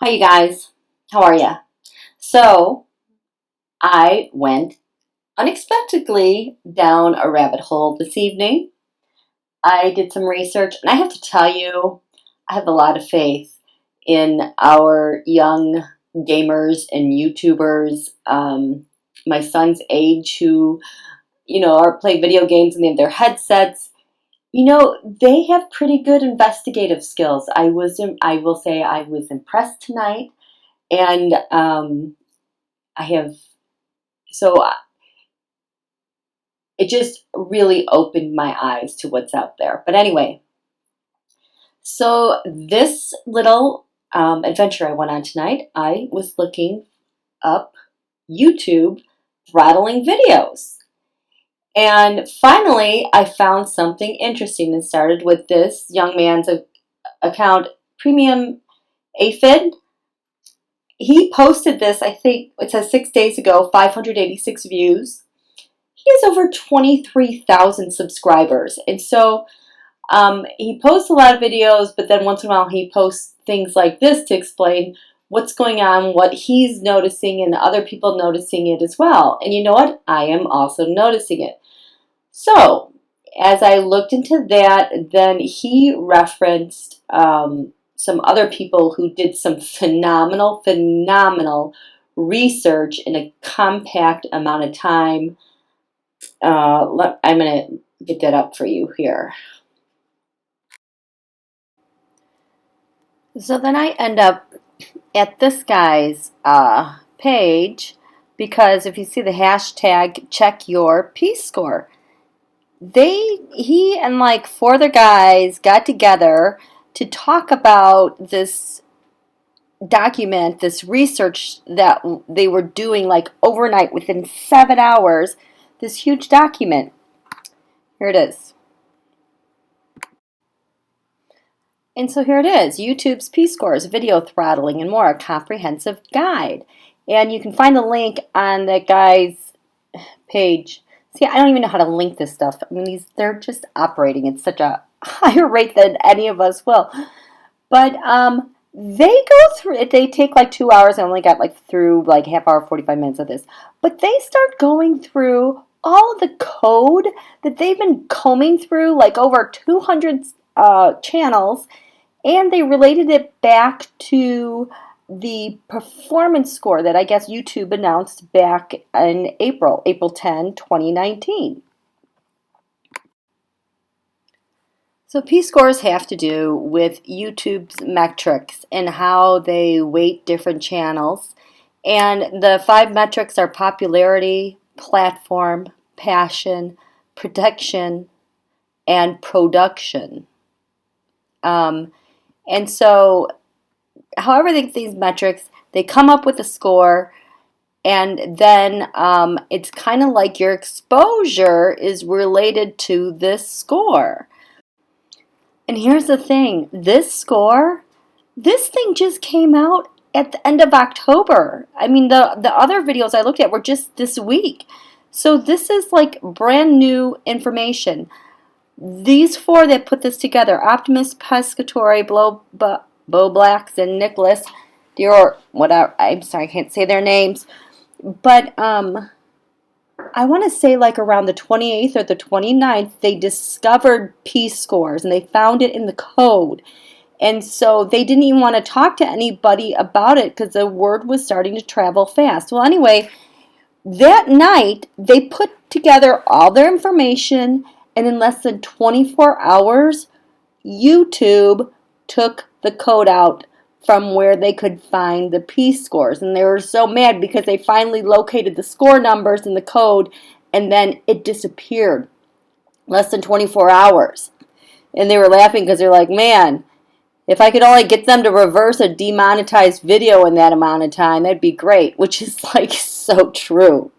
Hi, you guys. How are you? So, I went unexpectedly down a rabbit hole this evening. I did some research, and I have to tell you, I have a lot of faith in our young gamers and YouTubers, my son's age, who, are play video games and they have their headsets. They have pretty good investigative skills. I will say, I was impressed tonight. And I have, so it just really opened my eyes to what's out there. But anyway, so this little adventure I went on tonight, I was looking up YouTube throttling videos. And finally, I found something interesting and started with this young man's account, Premium Aphid. He posted this, I think it says 6 days ago, 586 views. He has over 23,000 subscribers. And so he posts a lot of videos, but then once in a while he posts things like this to explain what's going on, what he's noticing, and other people noticing it as well. And you know what? I am also noticing it. So as I looked into that, then he referenced some other people who did some phenomenal research in a compact amount of time. I'm going to get that up for you here. So then I end up at this guy's page because if you see the hashtag check your peace score, he and like four other guys got together to talk about this document, this research that they were doing like overnight within 7 hours, this huge document. Here it is. And so here it is, YouTube's Peace Scores, video throttling, and more, a comprehensive guide. And you can find the link on that guy's page. See, I don't even know how to link this stuff. I mean, they're just operating at such a higher rate than any of us will. But they go through it. They take like 2 hours. I only got like through like half hour, 45 minutes of this. But they start going through all of the code that they've been combing through, like over 200 channels, and they related it back to the performance score that I guess YouTube announced back in April 10, 2019. So P-scores have to do with YouTube's metrics and how they weight different channels. And the 5 metrics are popularity, platform, passion, protection, and production. And so however they get these metrics, they come up with a score, and then it's kind of like your exposure is related to this score. And here's the thing, this thing just came out at the end of October. I mean, the other videos I looked at were just this week. So this is like brand new information. These 4 that put this together, Optimus, Pescatore, Bo Blacks, and Nicholas, or whatever, I'm sorry, I can't say their names, but I want to say like around the 28th or the 29th, they discovered peace scores, and they found it in the code. And so they didn't even want to talk to anybody about it because the word was starting to travel fast. Well, anyway, that night, they put together all their information, and in less than 24 hours, YouTube took the code out from where they could find the peace scores. And they were so mad because they finally located the score numbers in the code, and then it disappeared. Less than 24 hours. And they were laughing because they're like, man, if I could only get them to reverse a demonetized video in that amount of time, that'd be great, which is like so true.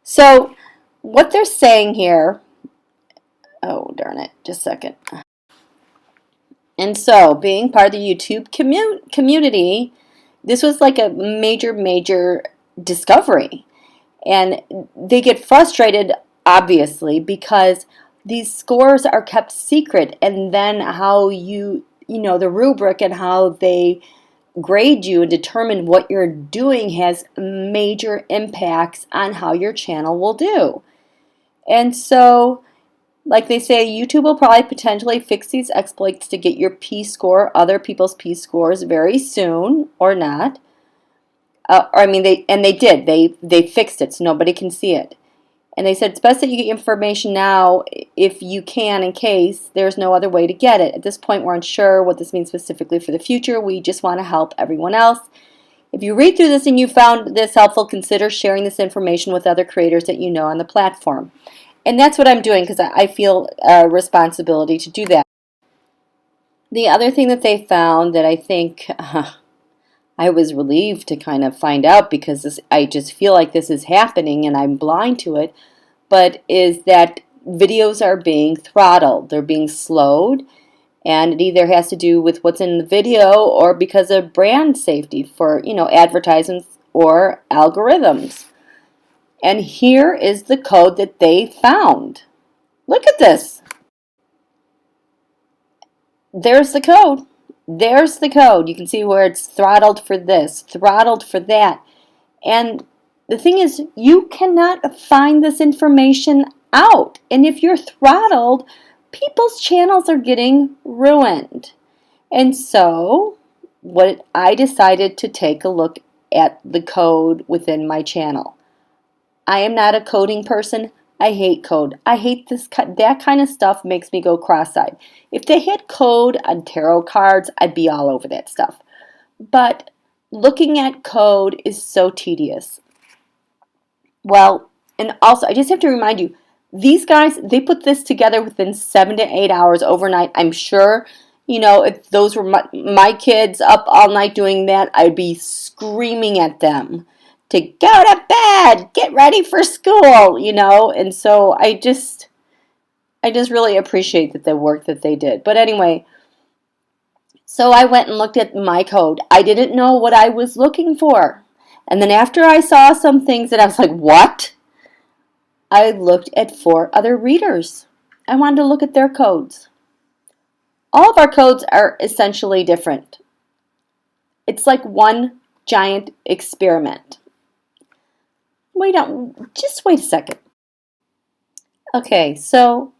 So what they're saying here, oh darn it, just a second. And so being part of the YouTube community, this was like a major discovery. And they get frustrated, obviously, because these scores are kept secret, and then how the rubric and how they grade you and determine what you're doing has major impacts on how your channel will do. And so, like they say, YouTube will probably potentially fix these exploits to get your P-score, other people's P-scores very soon, or not. They did. They fixed it so nobody can see it. And they said it's best that you get information now if you can, in case there's no other way to get it. At this point, we're unsure what this means specifically for the future. We just want to help everyone else. If you read through this and you found this helpful, consider sharing this information with other creators that you know on the platform. And that's what I'm doing because I feel a responsibility to do that. The other thing that they found that I think I was relieved to kind of find out, because I just feel like this is happening and I'm blind to it, but is that videos are being throttled. They're being slowed, and it either has to do with what's in the video or because of brand safety for, advertisements or algorithms. And here is the code that they found. Look at this. There's the code. There's the code. You can see where it's throttled for this, throttled for that. And the thing is, you cannot find this information out. And if you're throttled, people's channels are getting ruined. And so, what I decided to take a look at the code within my channel. I am not a coding person. I hate code. I hate that kind of stuff makes me go cross-eyed. If they had code on tarot cards, I'd be all over that stuff. But looking at code is so tedious. Well, and also, I just have to remind you, these guys, they put this together within 7 to 8 hours overnight. I'm sure, if those were my kids up all night doing that, I'd be screaming at them to go to bed, get ready for school, And so I just really appreciate the work that they did. But anyway, so I went and looked at my code. I didn't know what I was looking for. And then after I saw some things that I was like, what? I looked at 4 other readers. I wanted to look at their codes. All of our codes are essentially different. It's like one giant experiment. Just wait a second. Okay, so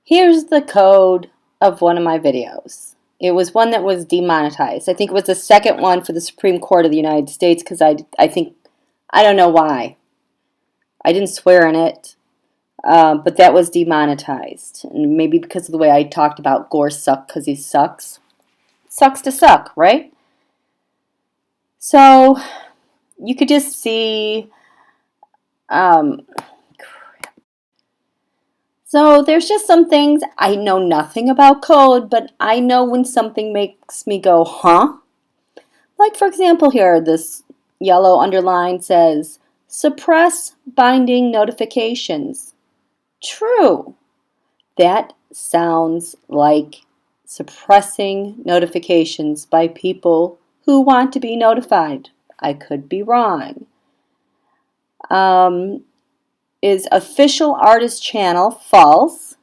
here's the code of one of my videos. It was one that was demonetized. I think it was the second one for the Supreme Court of the United States because I don't know why. I didn't swear in it, but that was demonetized. And maybe because of the way I talked about Gore suck because he sucks. Sucks to suck, right? So you could just see... So there's just some things, I know nothing about code, but I know when something makes me go, huh? Like, for example, here, this yellow underline says, suppress binding notifications. True. That sounds like suppressing notifications by people who want to be notified. I could be wrong. Is official artist channel false?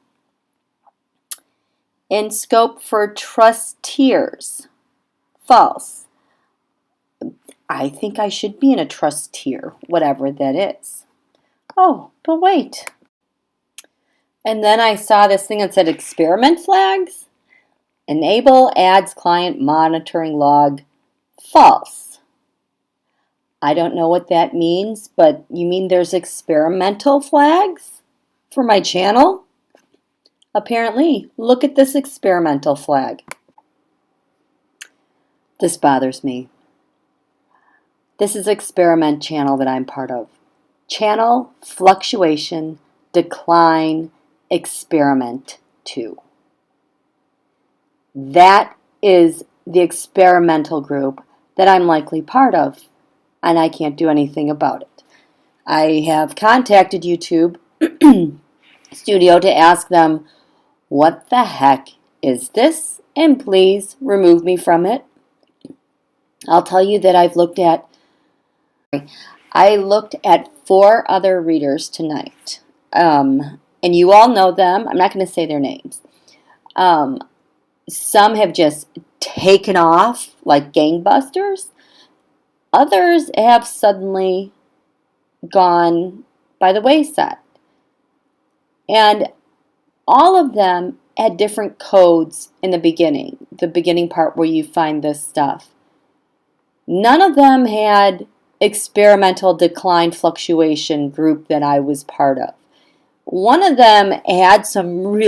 In scope for trusteers, false. I think I should be in a trusteer, whatever that is. Oh, but wait. And then I saw this thing that said experiment flags. Enable ads client monitoring log, false. I don't know what that means, but you mean there's experimental flags for my channel? Apparently, look at this experimental flag. This bothers me. This is experiment channel that I'm part of. Channel fluctuation decline experiment 2. That is the experimental group that I'm likely part of. And I can't do anything about it. I have contacted YouTube Studio to ask them, what the heck is this? And please remove me from it. I'll tell you that I looked at 4 other readers tonight. And you all know them. I'm not going to say their names. Some have just taken off like gangbusters. Others have suddenly gone by the wayside. And all of them had different codes in the beginning part where you find this stuff. None of them had experimental decline fluctuation group that I was part of. One of them had some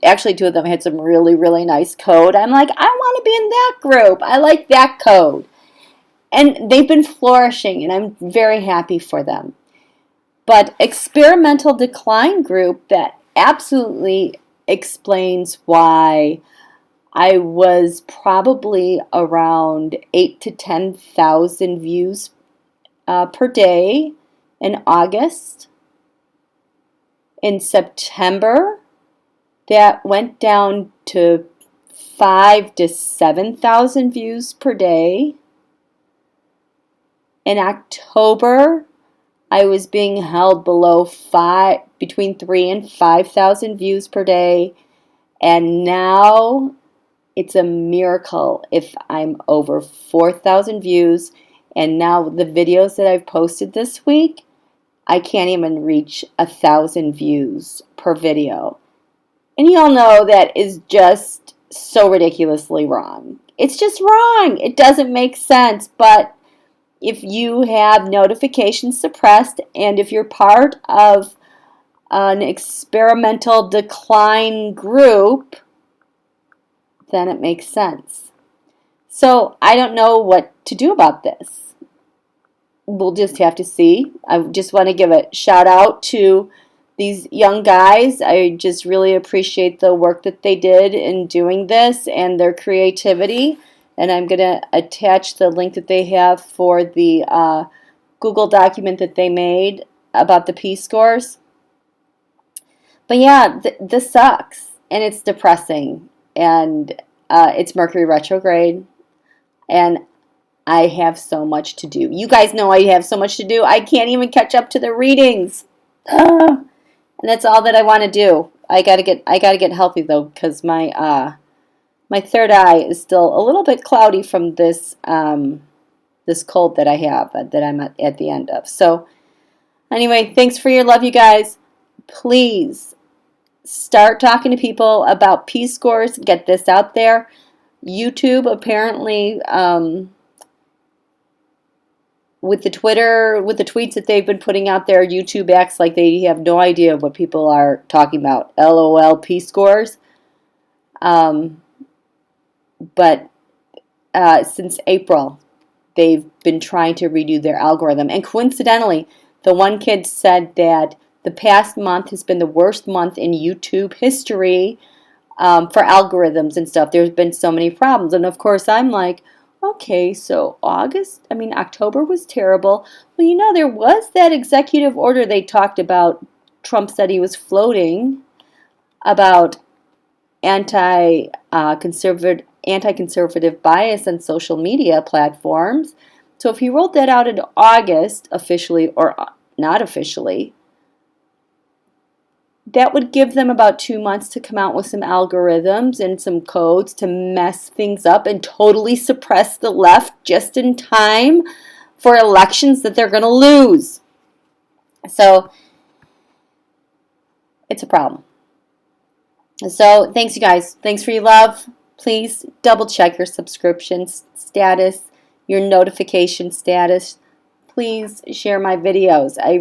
actually two of them had some really nice code. I'm like, I want to be in that group. I like that code. And they've been flourishing, and I'm very happy for them. But experimental decline group, that absolutely explains why I was probably around 8,000 to 10,000 views per day in August. In September, that went down to 5,000 to 7,000 views per day. In October, I was being held below between 3,000 and 5,000 views per day. And now it's a miracle if I'm over 4,000 views. And now the videos that I've posted this week, I can't even reach 1,000 views per video. And you all know that is just so ridiculously wrong. It's just wrong. It doesn't make sense. But if you have notifications suppressed and if you're part of an experimental decline group, then it makes sense. So I don't know what to do about this. We'll just have to see. I just want to give a shout out to these young guys. I just really appreciate the work that they did in doing this and their creativity. And I'm going to attach the link that they have for the Google document that they made about the P-scores. But yeah, this sucks. And it's depressing. And it's Mercury retrograde. And I have so much to do. You guys know I have so much to do. I can't even catch up to the readings. And that's all that I want to do. I gotta get healthy though, because my third eye is still a little bit cloudy from this this cold that I have that I'm at the end of. So anyway, thanks for your love, you guys. Please start talking to people about P-scores. Get this out there. YouTube apparently with the tweets that they've been putting out there, YouTube acts like they have no idea what people are talking about. LOL P-scores. But since April, they've been trying to redo their algorithm. And coincidentally, the one kid said that the past month has been the worst month in YouTube history for algorithms and stuff. There's been so many problems. And of course, I'm like, okay, so October was terrible. Well, you know, there was that executive order they talked about. Trump said he was floating about anti-conservative bias on social media platforms. So if he rolled that out in August, officially or not officially, that would give them about 2 months to come out with some algorithms and some codes to mess things up and totally suppress the left just in time for elections that they're going to lose. So it's a problem. So thanks, you guys. Thanks for your love. Please double check your subscription status, your notification status. Please share my videos. I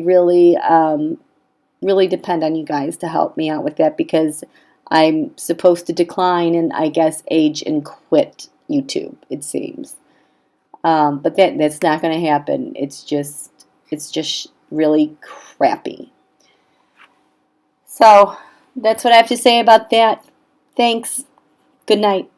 really depend on you guys to help me out with that because I'm supposed to decline and I guess age and quit YouTube, it seems. But that's not going to happen. It's just really crappy. So that's what I have to say about that. Thanks. Good night.